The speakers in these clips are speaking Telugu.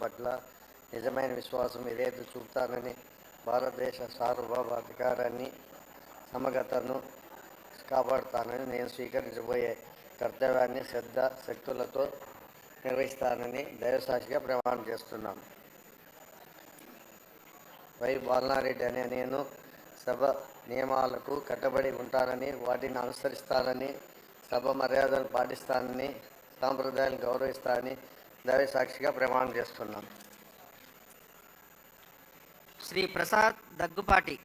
పట్ల నిజమైన విశ్వాసం విధేయత చూపుతానని, భారతదేశ సార్వభౌమాధికారాన్ని సమగ్రతను కాపాడుతానని, నేను స్వీకరించబోయే కర్తవ్యాన్ని శ్రద్ధాశక్తులతో నిర్వహిస్తానని దైవసాక్షిగా ప్రమాణం చేస్తున్నాను. వై బాలనారెడ్డి అనే నేను సభ నియమాలకు కట్టుబడి ఉంటానని, వాటిని అనుసరిస్తానని, సభ మర్యాదలను పాటిస్తానని, సాంప్రదాయాలను గౌరవిస్తానని దైవసాక్షిగా ప్రమాణం చేస్తున్నాను. శ్రీ ప్రసాద్ దగ్గుపాటి.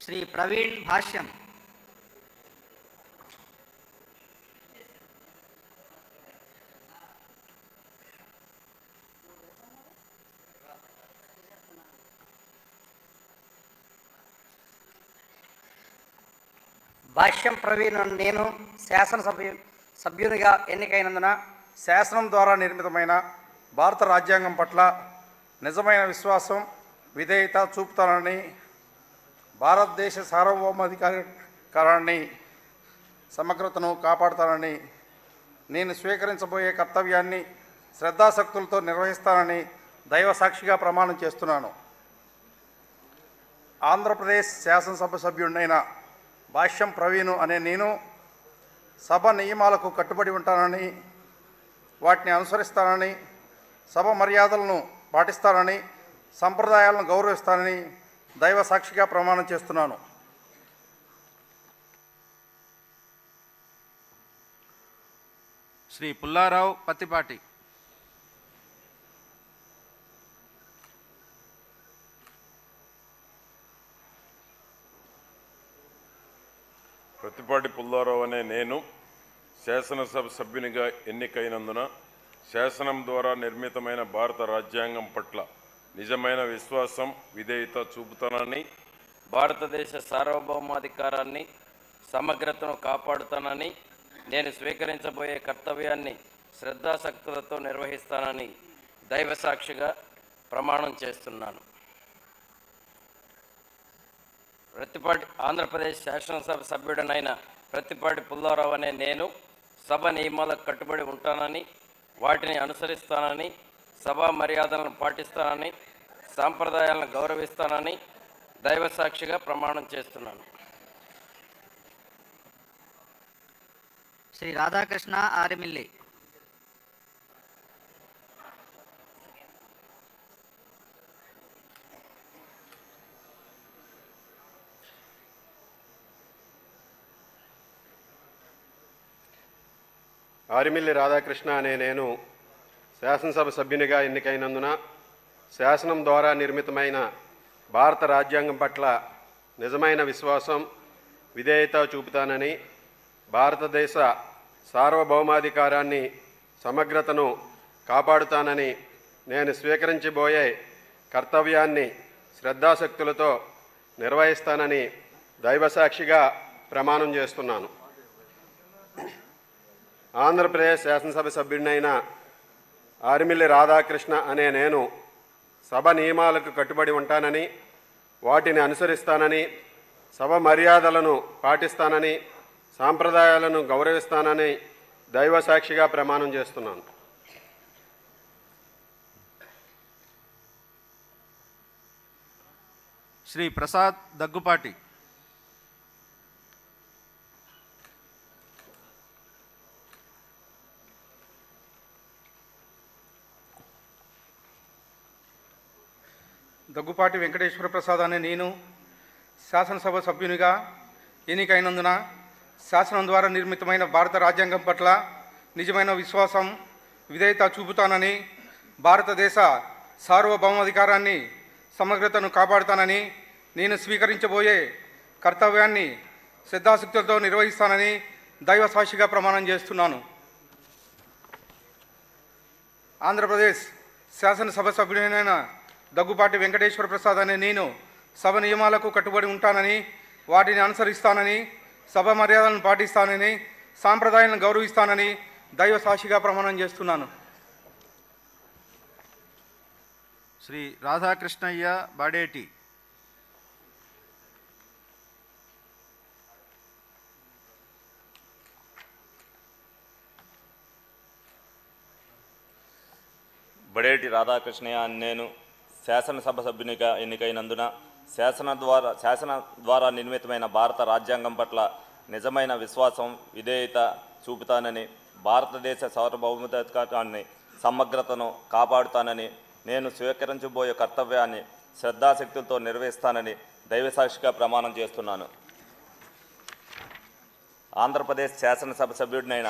శ్రీ ప్రవీణ్ భాష్యం. భాష్యం ప్రవీణ్ నేను సభ్యునిగా ఎన్నికైనందున శాసనం ద్వారా నిర్మితమైన భారత రాజ్యాంగం పట్ల నిజమైన విశ్వాసం విధేయత చూపుతానని, భారతదేశ సార్వభౌమాధికారాన్ని సమగ్రతను కాపాడుతానని, నేను స్వీకరించబోయే కర్తవ్యాన్ని శ్రద్ధాశక్తులతో నిర్వహిస్తానని దైవ సాక్షిగా ప్రమాణం చేస్తున్నాను. ఆంధ్రప్రదేశ్ శాసనసభ సభ్యుడినైన భాష్యం ప్రవీణు అనే నేను సభ నియమాలకు కట్టుబడి ఉంటానని, వాటిని అనుసరిస్తానని, సభ మర్యాదలను పాటిస్తానని, సంప్రదాయాలను గౌరవిస్తానని దైవ సాక్షిగా ప్రమాణం చేస్తున్నాను. శ్రీ పుల్లారావు పత్తిపాటి. ప్రత్తిపాటి పుల్లారావు అనే నేను శాసనసభ సభ్యునిగా ఎన్నికైనందున శాసనం ద్వారా నిర్మితమైన భారత రాజ్యాంగం పట్ల నిజమైన విశ్వాసం విధేయత చూపుతానని, భారతదేశ సార్వభౌమాధికారాన్ని సమగ్రతను కాపాడుతానని, నేను స్వీకరించబోయే కర్తవ్యాన్ని శ్రద్ధాశక్తులతో నిర్వహిస్తానని దైవ సాక్షిగా ప్రమాణం చేస్తున్నాను. ఆంధ్రప్రదేశ్ శాసనసభ సభ్యుడనైన ప్రత్తిపాటి పుల్లారావు అనే నేను సభ నియమాలకు కట్టుబడి ఉంటానని, వాటిని అనుసరిస్తానని, సభా మర్యాదలను పాటిస్తానని, సాంప్రదాయాలను గౌరవిస్తానని దైవ సాక్షిగా ప్రమాణం చేస్తున్నాను. శ్రీ రాధాకృష్ణ ఆరిమిల్లి. ఆరిమిల్లి రాధాకృష్ణ అనే నేను శాసనసభ సభ్యునిగా ఎన్నికైనందున శాసనం ద్వారా నిర్మితమైన భారత రాజ్యాంగం పట్ల నిజమైన విశ్వాసం విధేయత చూపుతానని, భారతదేశ సార్వభౌమాధికారాన్ని సమగ్రతను కాపాడుతానని, నేను స్వీకరించబోయే కర్తవ్యాన్ని శ్రద్ధాశక్తులతో నిర్వహిస్తానని దైవసాక్షిగా ప్రమాణం చేస్తున్నాను. ఆంధ్రప్రదేశ్ శాసనసభ సభ్యుడినైన ఆరిమిల్లి రాధాకృష్ణ అనే నేను సభ నియమాలకు కట్టుబడి ఉంటానని, వాటిని అనుసరిస్తానని, సభ మర్యాదలను పాటిస్తానని, సాంప్రదాయాలను గౌరవిస్తానని దైవ సాక్షిగా ప్రమాణం చేస్తున్నాను. శ్రీ ప్రసాద్ దగ్గుపాటి. దగ్గుపాటి వెంకటేశ్వర ప్రసాద్ అనే నేను శాసనసభ సభ్యునిగా ఎన్నికైనందున శాసనం ద్వారా నిర్మితమైన భారత రాజ్యాంగం పట్ల నిజమైన విశ్వాసం విధేయత చూపుతానని, భారతదేశ సార్వభౌమాధికారాన్ని సమగ్రతను కాపాడుతానని, నేను స్వీకరించబోయే కర్తవ్యాన్ని శ్రద్ధాశక్తులతో నిర్వహిస్తానని దైవ సాక్షిగా ప్రమాణం చేస్తున్నాను. ఆంధ్రప్రదేశ్ శాసనసభ సభ్యుడైన దగ్గుపాటి వెంకటేశ్వర ప్రసాద్ అనే నేను సభ నియమాలకు కట్టుబడి ఉంటానని, వాటిని అనుసరిస్తానని, సభ మర్యాదలను పాటిస్తానని, సాంప్రదాయాలను గౌరవిస్తానని దైవ సాక్షిగా ప్రమాణం చేస్తున్నాను. శ్రీ రాధాకృష్ణయ్య బాడేటి, బడేటి రాధాకృష్ణయ్య అని నేను శాసనసభ సభ్యునిగా ఎన్నికైనందున శాసన ద్వారా నిర్మితమైన భారత రాజ్యాంగం పట్ల నిజమైన విశ్వాసం, విధేయత చూపుతానని, భారతదేశ సార్వభౌమాధికారాన్ని సమగ్రతను కాపాడుతానని, నేను స్వీకరించబోయే కర్తవ్యాన్ని శ్రద్ధాశక్తులతో నిర్వహిస్తానని దైవసాక్షిగా ప్రమాణం చేస్తున్నాను. ఆంధ్రప్రదేశ్ శాసనసభ సభ్యుడినైన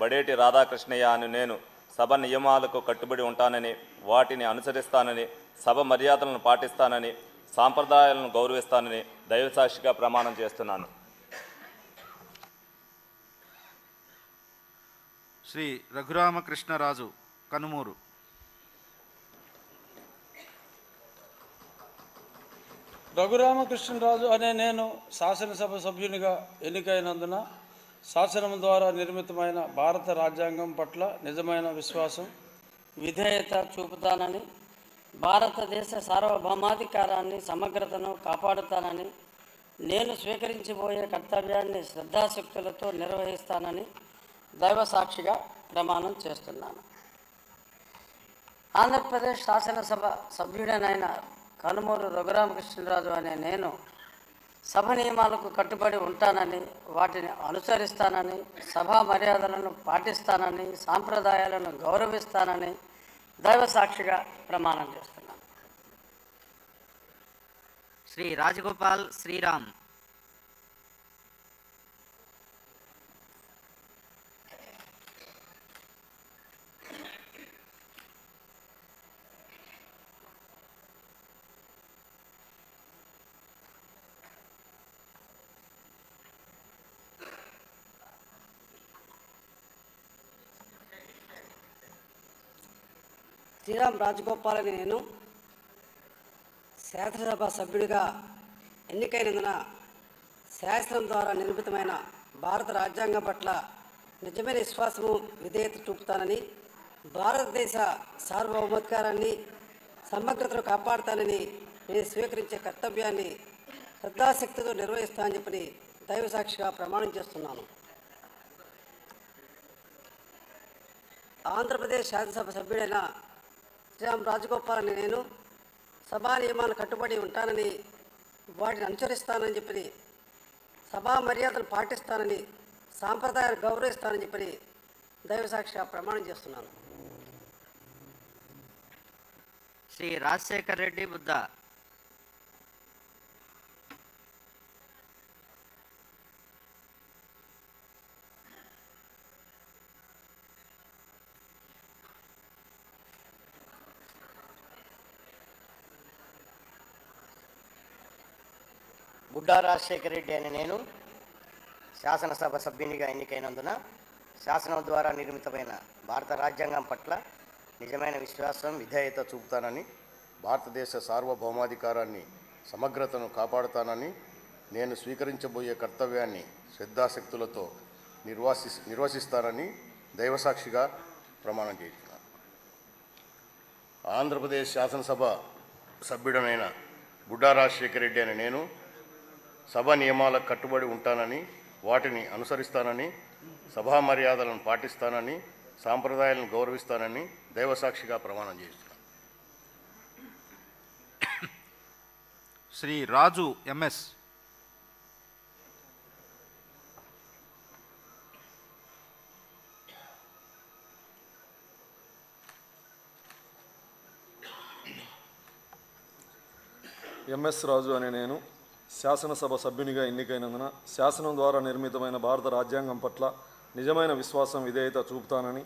బడేటి రాధాకృష్ణయ్య అని నేను సభ నియమాలకు కట్టుబడి ఉంటానని, వాటిని అనుసరిస్తానని, సభ మర్యాదలను పాటిస్తానని, సాంప్రదాయాలను గౌరవిస్తానని దైవసాక్షిగా ప్రమాణం చేస్తున్నాను. శ్రీ రఘురామకృష్ణరాజు, కనుమూరు. రఘురామకృష్ణరాజు అనే నేను శాసనసభ సభ్యునిగా ఎన్నికైనందున శాసనం ద్వారా నిర్మితమైన భారత రాజ్యాంగం పట్ల నిజమైన విశ్వాసం, విధేయత చూపుతానని, భారతదేశ సార్వభౌమాధికారాన్ని సమగ్రతను కాపాడుతానని, నేను స్వీకరించబోయే కర్తవ్యాన్ని శ్రద్ధాశక్తులతో నిర్వహిస్తానని దైవ సాక్షిగా ప్రమాణం చేస్తున్నాను. ఆంధ్రప్రదేశ్ శాసనసభ సభ్యుడనైన కనుమూరు రఘురామకృష్ణరాజు అనే నేను సభ నియమాలకు కట్టుబడి ఉంటానని, వాటిని అనుసరిస్తానని, సభా మర్యాదలను పాటిస్తానని, సాంప్రదాయాలను గౌరవిస్తానని దైవ సాక్షిగా ప్రమాణం చేస్తున్నాను. శ్రీ రాజగోపాల్ శ్రీరామ్, శ్రీరామ్ రాజగోపాల్ అని నేను శాసనసభ సభ్యుడిగా ఎన్నికైనందున శాసనం ద్వారా నిర్మితమైన భారత రాజ్యాంగం పట్ల నిజమైన విశ్వాసము, విధేయత చూపుతానని, భారతదేశ సార్వభౌమాధికారాన్ని సమగ్రతను కాపాడుతానని, నేను స్వీకరించే కర్తవ్యాన్ని శ్రద్ధాశక్తితో నిర్వహిస్తానని చెప్పి దైవసాక్షిగా ప్రమాణం చేస్తున్నాను. ఆంధ్రప్రదేశ్ శాసనసభ సభ్యుడైన శ్రీరామ్ రాజగోపాల్ అని నేను సభా నియమాలను కట్టుబడి ఉంటానని, వాటిని అనుసరిస్తానని చెప్పి, సభా మర్యాదలు పాటిస్తానని, సాంప్రదాయాలు గౌరవిస్తానని చెప్పి దైవసాక్షిగా ప్రమాణం చేస్తున్నాను. శ్రీ రాజశేఖర్ రెడ్డి బుద్ధ, గుడ్డా రాజశేఖర రెడ్డి అని నేను శాసనసభ సభ్యునిగా ఎన్నికైనందున శాసనం ద్వారా నిర్మితమైన భారత రాజ్యాంగం పట్ల నిజమైన విశ్వాసం, విధేయత చూపుతానని, భారతదేశ సార్వభౌమాధికారాన్ని సమగ్రతను కాపాడుతానని, నేను స్వీకరించబోయే కర్తవ్యాన్ని శ్రద్ధాశక్తులతో నిర్వహిస్తానని దైవసాక్షిగా ప్రమాణం చేస్తున్నాను. ఆంధ్రప్రదేశ్ శాసనసభ సభ్యుడనైన గుడ్డా రాజశేఖర రెడ్డి అని నేను సభ నియమాలకు కట్టుబడి ఉంటానని, వాటిని అనుసరిస్తానని, సభా మర్యాదలను పాటిస్తానని, సాంప్రదాయాలను గౌరవిస్తానని దైవసాక్షిగా ప్రమాణం చేస్తున్నాను. శ్రీ రాజు ఎంఎస్, ఎంఎస్ రాజు అనే నేను శాసనసభ సభ్యునిగా ఎన్నికైనందున శాసనం ద్వారా నిర్మితమైన భారత రాజ్యాంగం పట్ల నిజమైన విశ్వాసం, విధేయత చూపుతానని,